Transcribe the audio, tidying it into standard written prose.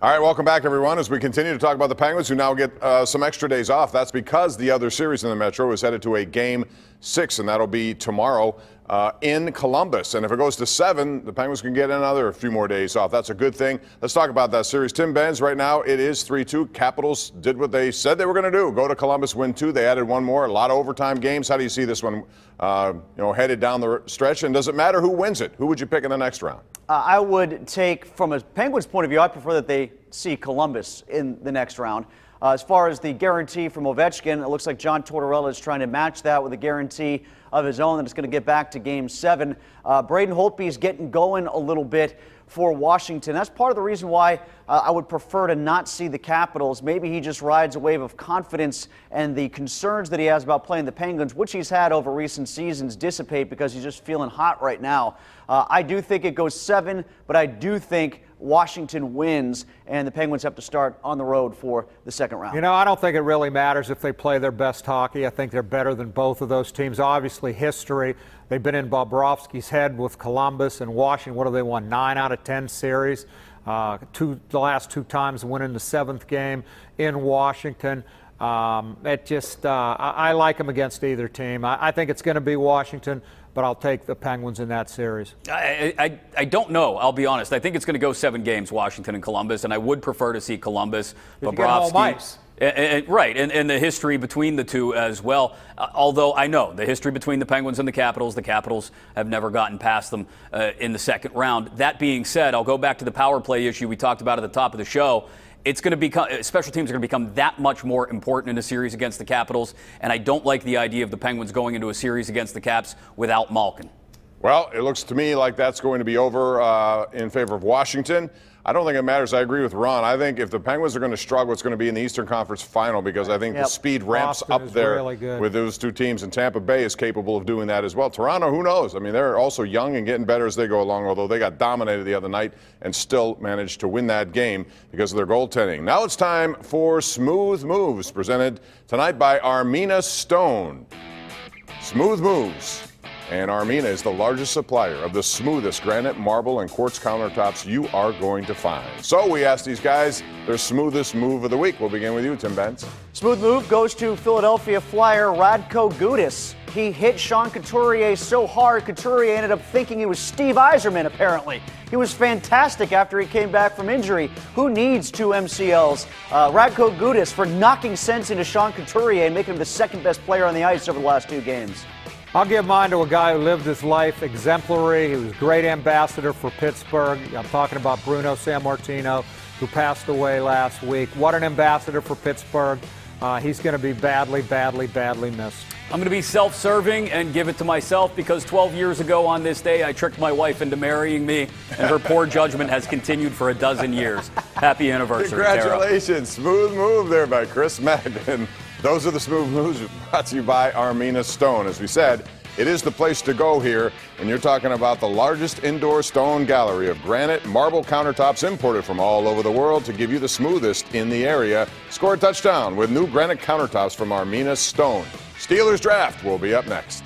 All right, welcome back, everyone, as we continue to talk about the Penguins, who now get some extra days off. That's because the other series in the Metro is headed to a Game 6, and that'll be tomorrow in Columbus. And if it goes to 7, the Penguins can get another few more days off. That's a good thing. Let's talk about that series. Tim Benz, right now it is 3-2. Capitals did what they said they were going to do. Go to Columbus, win 2. They added one more. A lot of overtime games. How do you see this one headed down the stretch? And does it matter who wins it? Who would you pick in the next round? I would take, from a Penguins point of view, I prefer that they see Columbus in the next round. As far as the guarantee from Ovechkin, it looks like John Tortorella is trying to match that with a guarantee of his own that it's going to get back to Game 7. Braden Holtby is getting going a little bit for Washington. That's part of the reason why I would prefer to not see the Capitals. Maybe he just rides a wave of confidence and the concerns that he has about playing the Penguins, which he's had over recent seasons, dissipate because he's just feeling hot right now. I do think it goes 7, but I do think Washington wins, and the Penguins have to start on the road for the second round. You know, I don't think it really matters if they play their best hockey. I think they're better than both of those teams. Obviously, history. They've been in Bobrovsky's head with Columbus and Washington. What have they won? 9 out of 10 series. The last 2 times winning the 7th game in Washington. I like them against either team. I think it's going to be Washington, but I'll take the Penguins in that series. I don't know. I'll be honest. I think it's going to go 7 games, Washington and Columbus, and I would prefer to see Columbus. Bobrovsky. Right, and the history between the two as well. Although I know the history between the Penguins and the Capitals have never gotten past them in the second round. That being said, I'll go back to the power play issue we talked about at the top of the show. It's going to become, special teams are going to become that much more important in a series against the Capitals, and I don't like the idea of the Penguins going into a series against the Caps without Malkin. Well, it looks to me like that's going to be over in favor of Washington. I don't think it matters. I agree with Ron. I think if the Penguins are going to struggle, it's going to be in the Eastern Conference Final because I think the speed ramps up there really with those two teams, and Tampa Bay is capable of doing that as well. Toronto, who knows? I mean, they're also young and getting better as they go along, although they got dominated the other night and still managed to win that game because of their goaltending. Now it's time for Smooth Moves, presented tonight by Armina Stone. Smooth Moves. And Armina is the largest supplier of the smoothest granite, marble, and quartz countertops you are going to find. So we asked these guys their smoothest move of the week. We'll begin with you, Tim Benz. Smooth move goes to Philadelphia Flyer Radko Gudas. He hit Sean Couturier so hard, Couturier ended up thinking he was Steve Yzerman, apparently. He was fantastic after he came back from injury. Who needs 2 MCLs? Radko Gudas for knocking sense into Sean Couturier and making him the second best player on the ice over the last 2 games. I'll give mine to a guy who lived his life exemplary. He was a great ambassador for Pittsburgh. I'm talking about Bruno Sammartino, who passed away last week. What an ambassador for Pittsburgh. He's going to be badly, badly, badly missed. I'm going to be self-serving and give it to myself because 12 years ago on this day, I tricked my wife into marrying me, and her poor judgment has continued for a dozen years. Happy anniversary, Congratulations. Tara. Smooth move there by Chris Mack. And those are the Smooth Moves brought to you by Armina Stone. As we said, it is the place to go here, and you're talking about the largest indoor stone gallery of granite, marble countertops imported from all over the world to give you the smoothest in the area. Score a touchdown with new granite countertops from Armina Stone. Steelers Draft will be up next.